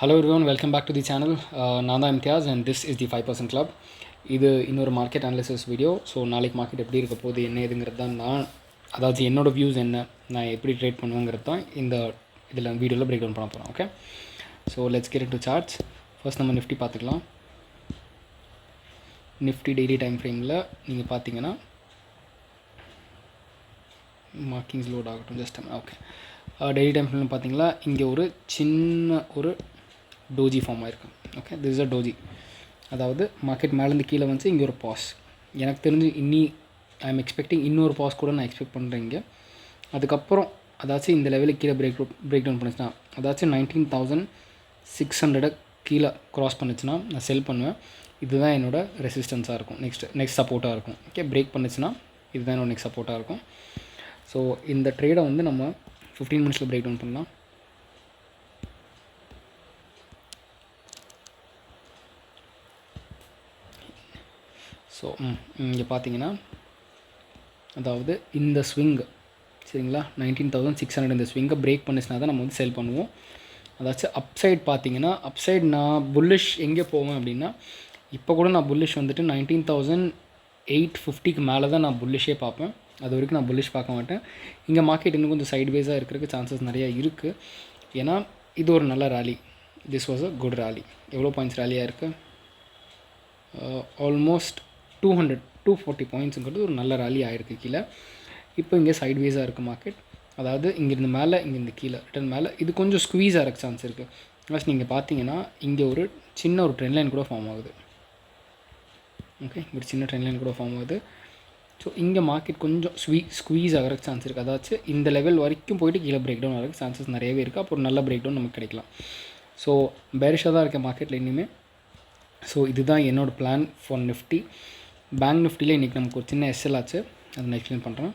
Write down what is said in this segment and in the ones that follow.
Hello everyone, welcome back to the channel. நான் தான் Imtiaz and this is the 5% club. இது இன்னொரு மார்க்கெட் அனாலிசிஸ் வீடியோ. ஸோ நாளைக்கு market எப்படி இருக்க போகுது என்ன ஏதுங்கிறது தான் அதாவது என்னோடய வியூஸ் என்ன, நான் எப்படி ட்ரேட் பண்ணுவேங்கிறது தான் இந்த இதில் வீடியோவில் பிரேக் டவுன் பண்ண போகிறோம். Okay, so let's get into charts. First நம்ம நிஃப்டி பார்த்துக்கலாம். நிஃப்டி டெய்லி டைம் ஃப்ரேமில் நீங்கள் பார்த்தீங்கன்னா மார்க்கிங்ஸ் லோட் ஆகட்டும் ஜஸ்ட். ஓகே, டெய்லி டைம் ஃப்ரேமில் பார்த்தீங்களா இங்கே ஒரு சின்ன ஒரு டோஜி ஃபார்ம் ஆகிருக்கு. Okay, this is a doji. அதாவது மார்க்கெட் மேலேருந்து கீழே வந்து இங்கே ஒரு பாஸ். எனக்கு தெரிஞ்சு ஐ எம் எக்ஸ்பெக்டிங் இன்னொரு பாஸ் கூட நான் எக்ஸ்பெக்ட் பண்ணுறேன் இங்கே. அதுக்கப்புறம் அதாச்சும் இந்த லெவலுக்கு கீழே பிரேக் டவுன் பண்ணிச்சுன்னா, அதாச்சும் 19,600 கீழே க்ராஸ் பண்ணிச்சுன்னா நான் செல் பண்ணுவேன். இதுதான் என்னோடய ரெசிஸ்டன்ஸாக இருக்கும். நெக்ஸ்ட் சப்போர்ட்டாக இருக்கும். ஓகே, பிரேக் பண்ணிச்சுன்னா இதுதான் என்னோட நெக்ஸ்ட் சப்போர்ட்டாக இருக்கும். ஸோ இந்த ட்ரேடை வந்து நம்ம 15 மினிட்ஸில் பிரேக் டவுன் பண்ணலாம். ஸோ இங்கே பார்த்தீங்கன்னா அதாவது இந்த ஸ்விங் சரிங்களா, 19,600 இந்த ஸ்விங்கை பிரேக் பண்ணிச்சுனா தான் நம்ம வந்து செல் பண்ணுவோம். அதாச்சும் அப்சைட் பார்த்தீங்கன்னா, அப்சைட் நான் புல்லிஷ் எங்கே போவேன் அப்படின்னா, இப்போ கூட நான் புல்லிஷ் வந்துட்டு 19,850க்கு மேலே தான் நான் புல்லிஷே பார்ப்பேன். அது வரைக்கும் நான் புல்லிஷ் பார்க்க மாட்டேன். இங்கே மார்க்கெட் இன்னும் கொஞ்சம் சைட்வேஸாக இருக்கிறதுக்கு சான்சஸ் நிறையா இருக்குது. ஏன்னா இது ஒரு நல்ல rally. This was a good rally. எவ்வளோ பாயிண்ட்ஸ் ரேலியாக இருக்குது? ஆல்மோஸ்ட் 240 பாயிண்ட்ஸுங்கிறது ஒரு நல்ல ரேலி ஆகிருக்கு கீழே. இப்போ இங்கே சைட்வேஸாக இருக்குது மார்க்கெட். அதாவது இங்கேருந்து மேலே, இங்கேருந்து கீழே, ரிட்டன் மேலே. இது கொஞ்சம் ஸ்குவீஸ் ஆகிற சான்ஸ் இருக்குது. ப்ளஸ் நீங்கள் பார்த்தீங்கன்னா இங்கே ஒரு சின்ன ஒரு ட்ரெண்ட் லைன் கூட ஃபார்ம் ஆகுது. ஓகே, ஒரு சின்ன ட்ரெண்ட் லைன் கூட ஃபார்ம் ஆகுது. ஸோ இங்கே மார்க்கெட் கொஞ்சம் ஸ்குவீஸ் ஆகிற சான்ஸ் இருக்குது. அதாச்சும் இந்த லெவல் வரைக்கும் போய்ட்டு கீழே பிரேக் டவுன் ஆகிறதுக்கு சான்சஸ் நிறையவே இருக்குது. அப்போ ஒரு நல்ல பிரேக் டவுன் நமக்கு கிடைக்கலாம். ஸோ பேரிஷாக தான் இருக்கேன் மார்க்கெட்டில் இனிமே. ஸோ இதுதான் என்னோடய பிளான் ஃபார் நிஃப்டி. பேங்க் நிஃப்டியில் இன்றைக்கி நமக்கு ஒரு சின்ன எஸ்எல் ஆச்சு, அதை நான் எக்ஸ்பிளைன் பண்ணுறேன்.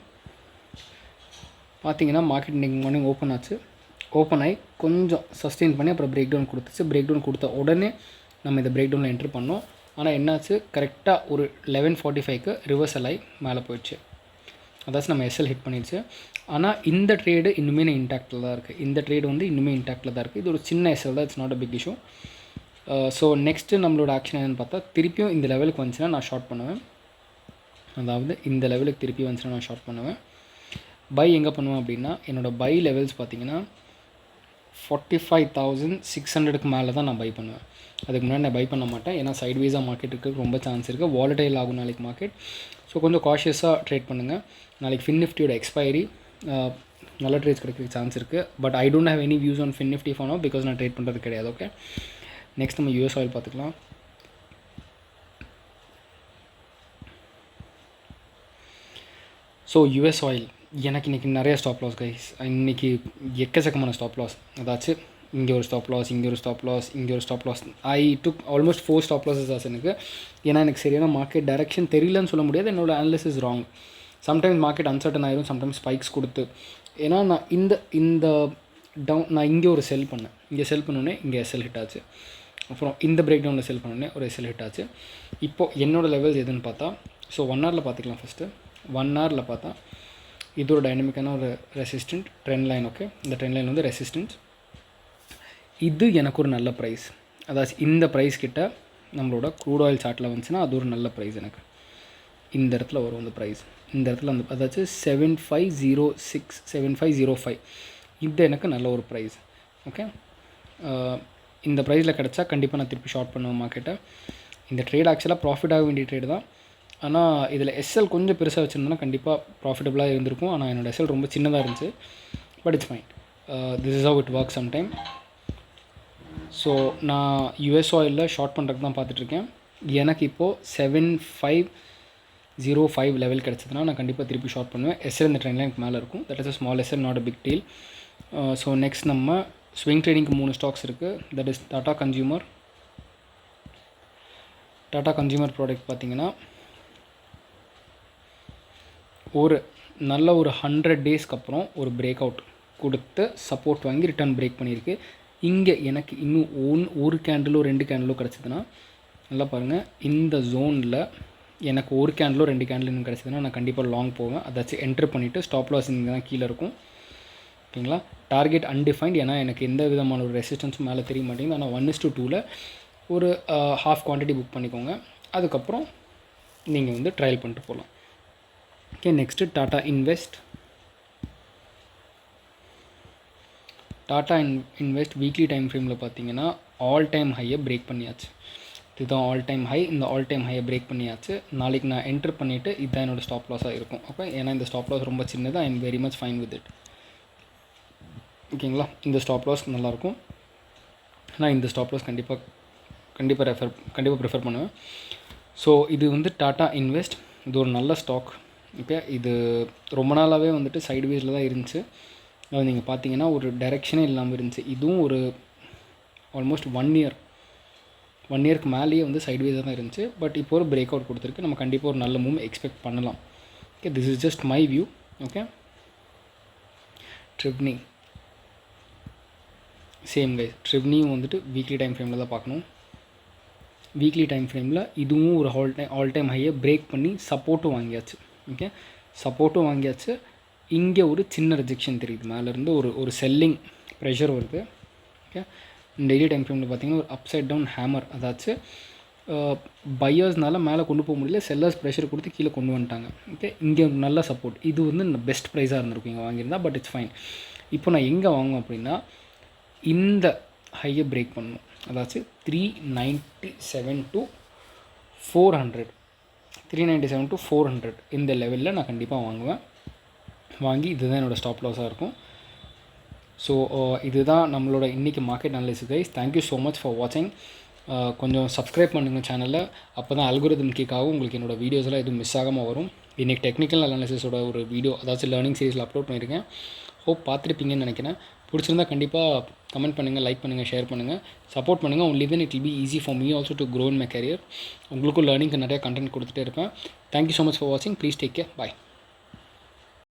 பார்த்தீங்கன்னா மார்க்கெட் இன்றைக்கி மார்னிங் ஓப்பன் ஆச்சு. ஓப்பன் ஆகி கொஞ்சம் சஸ்டெயின் பண்ணி அப்புறம் பிரேக் டவுன் கொடுத்துச்சு. பிரேக் டவுன் கொடுத்த உடனே நம்ம இந்த பிரேக் டவுனில் என்ட்ரு பண்ணோம். ஆனால் என்னாச்சு, கரெக்டாக ஒரு 11:45க்கு ரிவர்சல் ஆகி மேலே போயிடுச்சு. அதாச்சும் நம்ம எஸ்எல் ஹிட் பண்ணிடுச்சு. ஆனால் இந்த ட்ரேடு இன்னுமே இன்டாக்டில் தான் இருக்குது. இந்த ட்ரேடு வந்து இன்னுமே இன்டாக்டில் தான் இருக்குது. இது ஒரு சின்ன எஸ்எல் தான், it's not a big issue. So next நம்மளோட ஆக்ஷன் என்னென்னு பார்த்தா, திருப்பியும் இந்த லெவலுக்கு வந்துச்சுன்னா நான் ஷார்ட் பண்ணுவேன். அதாவது இந்த லெவலுக்கு திருப்பி வந்துச்சுன்னா நான் ஷார்ட் பண்ணுவேன். பை எங்கே பண்ணுவேன் அப்படின்னா, என்னோடய பை லெவல்ஸ் பார்த்திங்கன்னா 45,600க்கு மேலே தான் நான் பை பண்ணுவேன். அதுக்கு முன்னாடி நான் பை பண்ண மாட்டேன். ஏன்னா சைட்வேஸாக மார்க்கெட் இருக்குது, ரொம்ப சான்ஸ் இருக்குது. வாலடைல் ஆகும் நாளைக்கு மார்க்கெட். ஸோ கொஞ்சம் காஷியஸாக ட்ரேட் பண்ணுங்கள். நாளைக்கு ஃபின் நிஃப்டியோட எக்ஸ்பைரி, நல்ல ட்ரேட்ஸ் கிடைக்கிறதுக்கு சான்ஸ் இருக்குது. But I don't have any views on fin Nifty for now, because நான் ட்ரேட் பண்ணுறது கிடையாது. ஓகே, நெக்ஸ்ட் நம்ம யூஎஸ் ஆயில் பார்த்துக்கலாம். ஸோ யூஎஸ் ஆயில் எனக்கு இன்றைக்கி நிறைய ஸ்டாப் லாஸ் கைஸ். இன்றைக்கி எக்கச்சக்கமான ஸ்டாப் லாஸ். அதாச்சும் இங்கே ஒரு ஸ்டாப் லாஸ், இங்கே ஒரு ஸ்டாப் லாஸ், இங்கே ஒரு ஸ்டாப் லாஸ். ஐ டுக் ஆல்மோஸ்ட் 4 ஸ்டாப் லாஸஸ் ஆச்சு எனக்கு. ஏன்னா எனக்கு சரியான மார்க்கெட் டைரெக்ஷன் தெரியலன்னு சொல்ல முடியாது. என்னோடய analysis wrong. Sometimes market uncertain ஆயிரும், சம்டைம்ஸ் ஸ்பைக்ஸ் கொடுத்து. ஏன்னா நான் இந்த டவுன் நான் இங்கே ஒரு செல் பண்ணேன். இங்கே செல் பண்ணோன்னே இங்கே எஸ்எல் ஹிட் ஆச்சு. அப்புறம் இந்த பிரேக் டவுனில் செல் பண்ணோடனே ஒரு எஸ்எல் ஹிட் ஆச்சு. இப்போது என்னோடய லெவல்ஸ் எதுன்னு பார்த்தா, ஸோ 1 ஹவரில் பார்த்துக்கலாம். ஃபஸ்ட்டு 1 ஹவரில் பார்த்தா இது ஒரு டைனமிக்கான ஒரு ரெசிஸ்டன்ட் ட்ரெண்ட் லைன். ஓகே, இந்த ட்ரெண்ட் லைன் வந்து ரெசிஸ்டன்ஸ். இது எனக்கு ஒரு நல்ல ப்ரைஸ். அதாவது இந்த ப்ரைஸ் கிட்ட நம்மளோட க்ரூட் ஆயில் சார்ட்டில் வந்துச்சுன்னா அது ஒரு நல்ல ப்ரைஸ். எனக்கு இந்த இடத்துல வரும் அந்த ப்ரைஸ். இந்த இடத்துல அந்த அதாச்சும் 7506 7505 இது எனக்கு நல்ல ஒரு ப்ரைஸ். ஓகே, இந்த ப்ரைஸில் கிடச்சா கண்டிப்பாக நான் திருப்பி ஷார்ட் பண்ணுவேன் மார்க்கெட்டை. இந்த ட்ரேட் ஆக்சுவலாக ப்ராஃபிட் ஆக வேண்டிய ட்ரேடு தான். ஆனால் இதில் எஸ்எல் கொஞ்சம் பெருசாக வச்சுருந்தோன்னா கண்டிப்பாக ப்ராஃபிட்டபுளாக இருந்திருக்கும். ஆனால் என்னோடய எஸ்எல் ரொம்ப சின்னதாக இருந்துச்சு. But it's fine. This is how it work sometime. So நான் யூஎஸ் ஆயிலில் ஷார்ட் பண்ணுறதுக்கு தான் பார்த்துட்ருக்கேன். எனக்கு இப்போது 7505 லெவல் கிடச்சதுன்னா நான் கண்டிப்பாக திருப்பி ஷார்ட் பண்ணுவேன். எஸ்எல் இந்த ட்ரெண்ட் லைனுக்கு மேலே இருக்கும். That is a small SL, not a big deal. So next நம்ம ஸ்விங் ட்ரேடிங்க்கு 3 ஸ்டாக்ஸ் இருக்குது. That is Tata consumer product பார்த்திங்கன்னா ஒரு நல்ல ஒரு 100 டேஸ்க்கு அப்புறம் ஒரு பிரேக் அவுட் கொடுத்து சப்போர்ட் வாங்கி ரிட்டர்ன் பிரேக் பண்ணியிருக்கு. இங்கே எனக்கு இன்னும் ஒரு கேண்டிலோ 2 கேண்டிலோ கிடச்சிதுன்னா நல்லா பாருங்கள். இந்த ஜோனில் எனக்கு ஒரு கேண்டிலோ 2 கேண்டில் இன்னும் கிடச்சிதுன்னா நான் கண்டிப்பாக லாங் போவேன். அதாச்சும் என்ட்ரு பண்ணிவிட்டு ஸ்டாப் லாஸ் இங்கே தான் கீழே இருக்கும். ஓகேங்களா. டார்கெட் அன்டிஃபைன்ட், ஏன்னா எனக்கு எந்த விதமான ஒரு ரெசிஸ்டன்ஸும் மேலே தெரிய மாட்டேங்குது. ஆனால் 1:2ல் ஒரு ஹாஃப் குவான்டிட்டி புக் பண்ணிக்கோங்க. அதுக்கப்புறம் நீங்கள் வந்து ட்ரையல் பண்ணிட்டு போகலாம். Okay, next tata invest weekly time ஃப்ரேமில் பார்த்தீங்கன்னா ஆல் டைம் ஹையை பிரேக் பண்ணியாச்சு. இதுதான் ஆல் டைம் ஹை. இந்த ஆல் டைம் ஹையை பிரேக் பண்ணியாச்சு. நாளைக்கு நான் என்டர் பண்ணிவிட்டு இதுதான் என்னோடய ஸ்டாப் லாஸாக இருக்கும். ஓகே, ஏன்னா இந்த ஸ்டாப் லாஸ் ரொம்ப சின்னது. I am very much fine with it. ஓகேங்களா, இந்த ஸ்டாப் லாஸ் நல்லாயிருக்கும். நான் இந்த ஸ்டாப் லாஸ் கண்டிப்பாக ப்ரிஃபர் பண்ணுவேன். ஸோ இது வந்து டாட்டா இன்வெஸ்ட். இது ஒரு நல்ல ஸ்டாக். ஓகே, இது ரொம்ப நாளாகவே வந்துட்டு சைட்வேஸில் தான் இருந்துச்சு. அது நீங்கள் பார்த்தீங்கன்னா ஒரு டைரெக்ஷனே இல்லாமல் இருந்துச்சு. இதுவும் ஒரு ஆல்மோஸ்ட் 1 இயருக்கு மேலேயே வந்து சைட்வேஸாக தான் இருந்துச்சு. பட் இப்போ ஒரு பிரேக் அவுட் கொடுத்துருக்கு. நம்ம கண்டிப்பாக ஒரு நல்ல மூவ் எக்ஸ்பெக்ட் பண்ணலாம். Okay, this is just my view. Okay, ட்ரிப்னி சேம் கைஸ். ட்ரிப்னியும் வந்துட்டு வீக்லி டைம் ஃப்ரேமில் தான் பார்க்கணும். வீக்லி டைம் ஃப்ரேமில் இதுவும் ஒரு ஆல் டைம் ஹையை பிரேக் பண்ணி சப்போர்ட்டும் வாங்கியாச்சு. ஓகே, சப்போர்ட்டும் வாங்கியாச்சு. இங்கே ஒரு சின்ன ரிஜெக்ஷன் தெரியுது. மேலேருந்து ஒரு செல்லிங் ப்ரெஷர் வருது. ஓகே, டெய்லி டைம் ஃப்ரேமில் பார்த்தீங்கன்னா ஒரு அப்சைட் டவுன் ஹேமர், அதாச்சும் பையர்ஸ்னால மேலே கொண்டு போக முடியல, செல்லர்ஸ் ப்ரெஷர் கொடுத்து கீழே கொண்டு வந்துட்டாங்க. ஓகே, இங்கே நல்ல சப்போர்ட். இது வந்து பெஸ்ட் ப்ரைஸாக இருந்திருக்கும் இங்கே வாங்கியிருந்தா. But it's fine. இப்போ நான் எங்கே வாங்குவேன் அப்படின்னா இந்த ஹையை பிரேக் பண்ணணும். அதாச்சும் 397 to 400 397 to 400 இந்த லெவலில் நான் கண்டிப்பாக வாங்கி இதுதான் என்னோடய ஸ்டாப் லாஸாக இருக்கும். ஸோ இதுதான் நம்மளோட இன்றைக்கி market analysis guys. Thank you so much for வாட்சிங். கொஞ்சம் சப்ஸ்கிரைப் பண்ணுங்கள் சேனலில். அப்போ தான் அல்கோரிதம் கிக்காகவும் உங்களுக்கு என்னோடய வீடியோஸ்லாம் எதுவும் மிஸ் ஆகாமல் வரும். இன்றைக்கி டெக்னிக்கல் அனாலிசிஸோட ஒரு வீடியோ, அதாச்சும் லேர்னிங் சீரிஸில் அப்லோட் பண்ணியிருக்கேன். ஹோப் பார்த்துருப்பீங்கன்னு நினைக்கிறேன். பிடிச்சிருந்தால் கண்டிப்பாக கமெண்ட் பண்ணுங்கள், லைக் பண்ணுங்கள், ஷேர் பண்ணுங்கள், சப்போர்ட் பண்ணுங்கள். Only then it will be easy for me also to grow in my career. உங்களுக்கும் லேர்னிங்க்கு நிறைய கண்டென்ட் கொடுத்துட்டே இருப்பேன். தேங்க்யூ ஸோ மச் ஃபார் வாட்சிங். Please take care. பாய்.